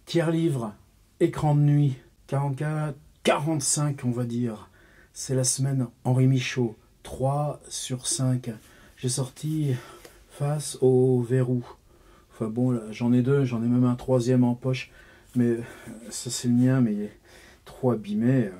Tiers livre, écran de nuit, 44, 45 on va dire. C'est la semaine Henri Michaud, 3 sur 5. J'ai sorti Face au verrou. Enfin bon, j'en ai deux, j'en ai même un troisième en poche. Mais ça c'est le mien, mais il est trop abîmé.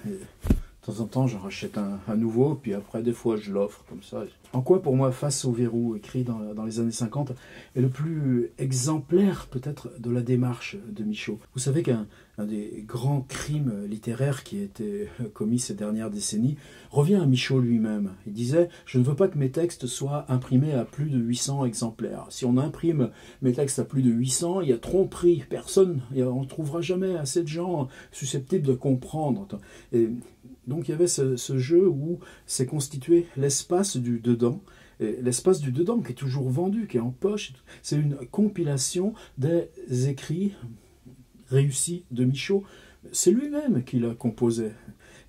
Et de temps en temps, j'en rachète un nouveau, puis après, des fois, je l'offre comme ça. En quoi, pour moi, Face au verrou, écrit dans les années 50, est le plus exemplaire, peut-être, de la démarche de Michaud. Vous savez qu'un des grands crimes littéraires qui a été commis ces dernières décennies revient à Michaud lui-même. Il disait « Je ne veux pas que mes textes soient imprimés à plus de 800 exemplaires. Si on imprime mes textes à plus de 800, il y a tromperie. Personne, on ne trouvera jamais assez de gens susceptibles de comprendre. » Et donc il y avait ce jeu où s'est constitué l'espace du dedans. L'espace du dedans qui est toujours vendu, qui est en poche. C'est une compilation des écrits réussis de Michaud. C'est lui-même qui l'a composé.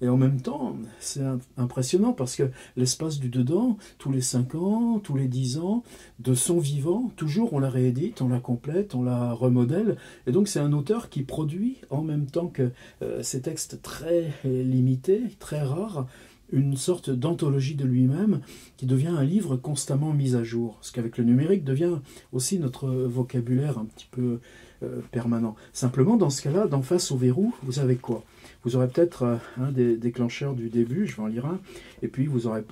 Et en même temps, c'est impressionnant parce que l'espace du dedans, tous les 5 ans, tous les 10 ans, de son vivant, toujours on la réédite, on la complète, on la remodèle. Et donc c'est un auteur qui produit, en même temps que ces textes très limités, très rares, une sorte d'anthologie de lui-même qui devient un livre constamment mis à jour. Ce qu'avec le numérique devient aussi notre vocabulaire un petit peu permanent. Simplement, dans ce cas-là, d'en face au verrou, vous savez quoi? Vous aurez peut-être un des déclencheurs du début, je vais en lire un, et puis vous aurez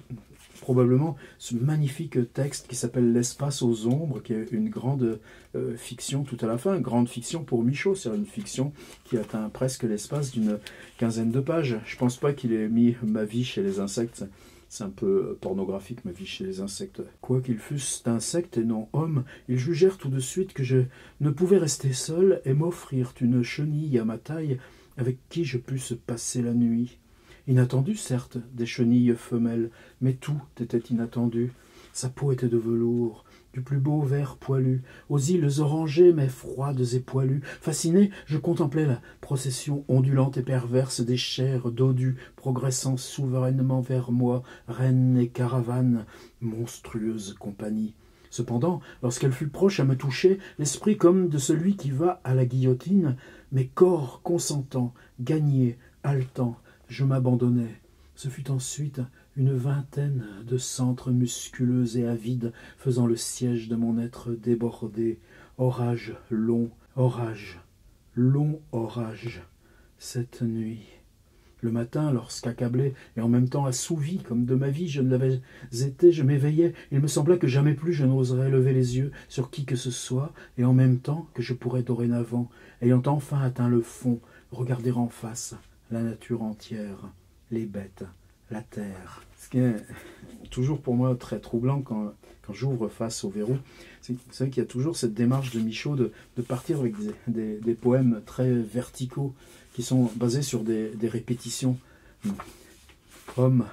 probablement ce magnifique texte qui s'appelle L'espace aux ombres, qui est une grande fiction tout à la fin, une grande fiction pour Michaud, c'est une fiction qui atteint presque l'espace d'une quinzaine de pages. Je ne pense pas qu'il ait mis Ma vie chez les insectes, c'est un peu pornographique, Ma vie chez les insectes. Quoiqu'ils fussent insectes et non hommes, ils jugèrent tout de suite que je ne pouvais rester seul et m'offrirent une chenille à ma taille avec qui je pusse passer la nuit. Inattendu, certes, des chenilles femelles, mais tout était inattendu. Sa peau était de velours, du plus beau vert poilu, aux îles orangées mais froides et poilues. Fasciné, je contemplais la procession ondulante et perverse des chairs dodues progressant souverainement vers moi, reine et caravane, monstrueuse compagnie. Cependant, lorsqu'elle fut proche à me toucher, l'esprit comme de celui qui va à la guillotine, mes corps consentants, gagnés, haletants, je m'abandonnai. Ce fut ensuite une vingtaine de centres musculeux et avides faisant le siège de mon être débordé. Orage, long orage, cette nuit. Le matin, lorsqu'accablé et en même temps assouvi, comme de ma vie je ne l'avais été, je m'éveillais. Il me semblait que jamais plus je n'oserais lever les yeux sur qui que ce soit, et en même temps que je pourrais dorénavant, ayant enfin atteint le fond, regarder en face la nature entière, les bêtes, la terre. Ce qui est toujours pour moi très troublant quand j'ouvre Face au verrou, c'est qu'il y a toujours cette démarche de Michaud de partir avec des poèmes très verticaux qui sont basés sur des répétitions. Homme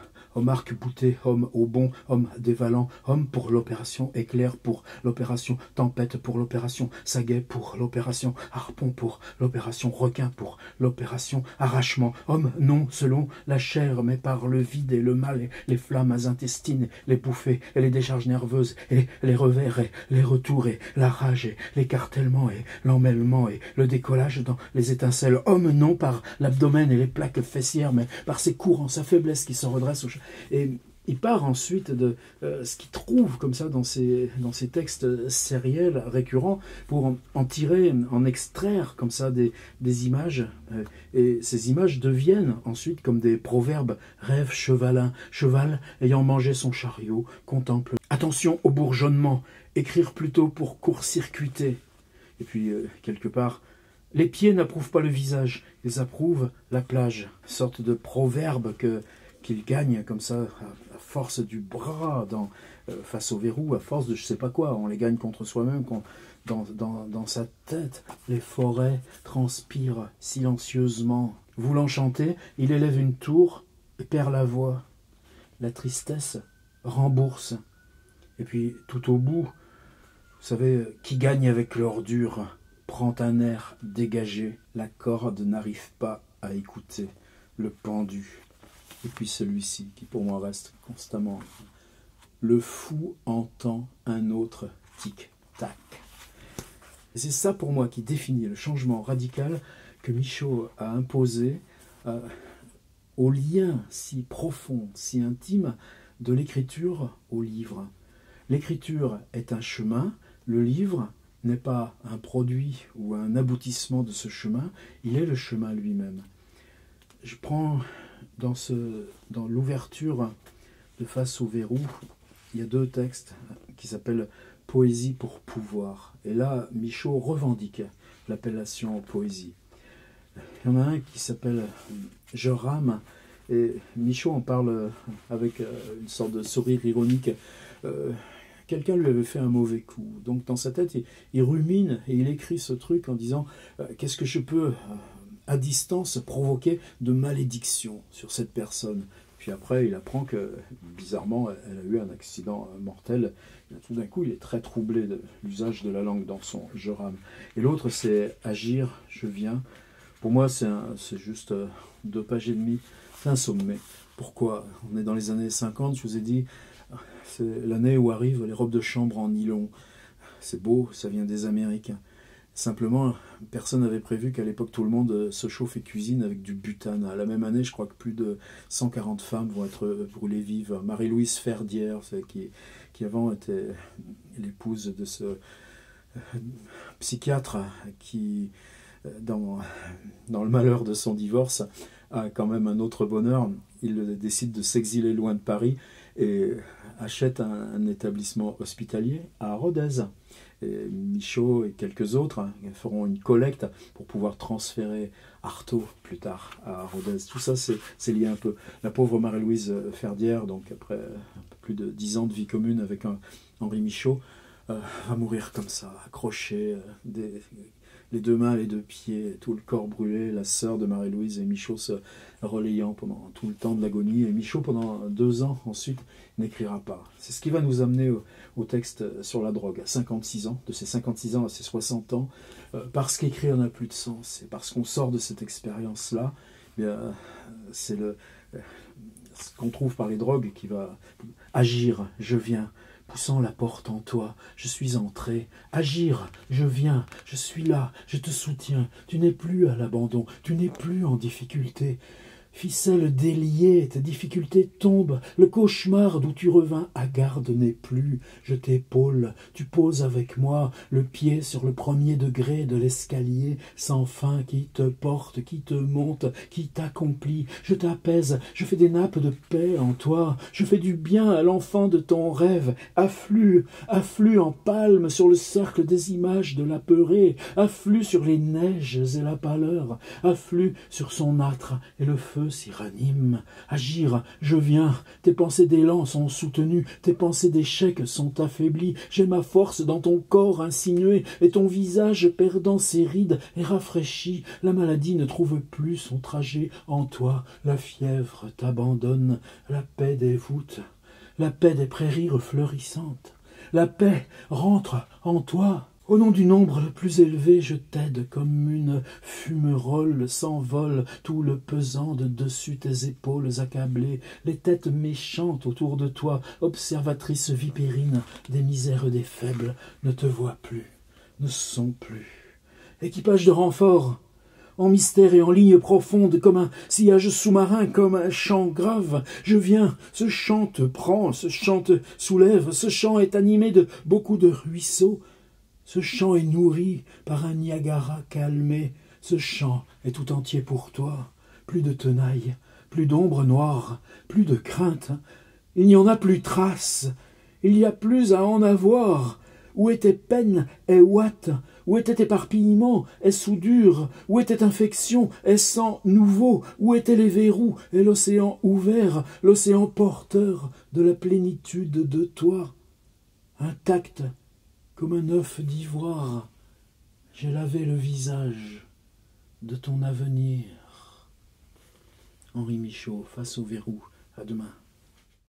arc-bouté, homme au bon, homme dévalant, homme pour l'opération éclair, pour l'opération tempête, pour l'opération saguet, pour l'opération harpon, pour l'opération requin, pour l'opération arrachement, homme non selon la chair, mais par le vide et le mal, et les flammes intestines, les bouffées et les décharges nerveuses, et les revers et les retours, et la rage et l'écartèlement, et l'emmêlement, et le décollage dans les étincelles, homme non par l'abdomen et les plaques fessières, mais par ses courants, sa faiblesse qui se redresse au et il part ensuite de ce qu'il trouve comme ça dans ces textes sériels récurrents pour en tirer, en extraire comme ça des images. Et ces images deviennent ensuite comme des proverbes. Rêve chevalin, cheval ayant mangé son chariot, contemple. Attention au bourgeonnement, écrire plutôt pour court-circuiter. Et puis quelque part, les pieds n'approuvent pas le visage, ils approuvent la plage. Sorte de proverbe qu'il gagne comme ça à force du bras face au verrou, à force de je sais pas quoi, on les gagne contre soi-même, dans sa tête. Les forêts transpirent silencieusement. Voulant chanter, il élève une tour et perd la voix. La tristesse rembourse. Et puis tout au bout, vous savez, qui gagne avec l'ordure prend un air dégagé. La corde n'arrive pas à écouter le pendu. Et puis celui-ci, qui pour moi reste constamment. Le fou entend un autre tic-tac. Et c'est ça pour moi qui définit le changement radical que Michaud a imposé au lien si profond, si intime de l'écriture au livre. L'écriture est un chemin, le livre n'est pas un produit ou un aboutissement de ce chemin, il est le chemin lui-même. Je prends dans l'ouverture de Face au verrou, il y a 2 textes qui s'appellent « Poésie pour pouvoir ». Et là, Michaud revendique l'appellation poésie. Il y en a un qui s'appelle « Je rame ». Et Michaud en parle avec une sorte de sourire ironique. Quelqu'un lui avait fait un mauvais coup. Donc dans sa tête, il rumine et il écrit ce truc en disant qu'est-ce que je peux, à distance, provoquer de malédiction sur cette personne. Puis après, il apprend que, bizarrement, elle a eu un accident mortel. Et tout d'un coup, il est très troublé de l'usage de la langue dans son « je rame ». Et l'autre, c'est « agir, je viens ». Pour moi, c'est juste 2 pages et demie. C'est un sommet. Pourquoi? On est dans les années 50, je vous ai dit, c'est l'année où arrivent les robes de chambre en nylon. C'est beau, ça vient des Américains. Simplement, personne n'avait prévu qu'à l'époque, tout le monde se chauffe et cuisine avec du butane. À la même année, je crois que plus de 140 femmes vont être brûlées vives. Marie-Louise Ferdière, qui avant était l'épouse de ce psychiatre qui, dans le malheur de son divorce, a quand même un autre bonheur. Il décide de s'exiler loin de Paris et achète un établissement hospitalier à Rodez. Et Michaud et quelques autres feront une collecte pour pouvoir transférer Artaud plus tard à Rodez. Tout ça, c'est lié un peu. La pauvre Marie-Louise Ferdière, donc après un peu plus de 10 ans de vie commune avec Henri Michaud, va mourir comme ça, accroché, les 2 mains, les 2 pieds, tout le corps brûlé, la sœur de Marie-Louise et Michaud se relayant pendant tout le temps de l'agonie. Et Michaud, pendant 2 ans ensuite, n'écrira pas. C'est ce qui va nous amener au texte sur la drogue, à 56 ans, de ses 56 ans à ses 60 ans, parce qu'écrire n'a plus de sens, et parce qu'on sort de cette expérience-là, c'est ce qu'on trouve par les drogues qui va agir, je viens, poussant la porte en toi, je suis entré. Agir, je viens, je suis là, je te soutiens. Tu n'es plus à l'abandon, tu n'es plus en difficulté. Ficelle déliée, tes difficultés tombent, le cauchemar d'où tu revins à garde n'est plus. Je t'épaule, tu poses avec moi, le pied sur le 1er degré de l'escalier, sans fin qui te porte, qui te monte, qui t'accomplit. Je t'apaise, je fais des nappes de paix en toi, je fais du bien à l'enfant de ton rêve. Afflue, afflue en palme sur le cercle des images de l'apeuré, afflue sur les neiges et la pâleur, afflue sur son âtre et le feu s'y ranime. Agir, je viens, tes pensées d'élan sont soutenues, tes pensées d'échec sont affaiblies, j'ai ma force dans ton corps insinué, et ton visage perdant ses rides est rafraîchi, la maladie ne trouve plus son trajet en toi, la fièvre t'abandonne, la paix des voûtes, la paix des prairies fleurissantes, la paix rentre en toi. Au nom du nombre le plus élevé, je t'aide comme une fumerole s'envole tout le pesant de dessus tes épaules accablées, les têtes méchantes autour de toi, observatrice vipérine des misères des faibles, ne te voient plus, ne sont plus. Équipage de renfort, en mystère et en ligne profonde, comme un sillage sous-marin, comme un chant grave, je viens, ce chant te prend, ce chant te soulève, ce chant est animé de beaucoup de ruisseaux, ce chant est nourri par un Niagara calmé, ce chant est tout entier pour toi, plus de tenaille, plus d'ombre noire, plus de crainte, il n'y en a plus trace, il n'y a plus à en avoir. Où était peine et ouate? Où était éparpillement et soudure? Où était infection et sang nouveau? Où étaient les verrous et l'océan ouvert, l'océan porteur de la plénitude de toi? Intact comme un œuf d'ivoire, j'ai lavé le visage de ton avenir. Henri Michaud, Face au verrou, à demain.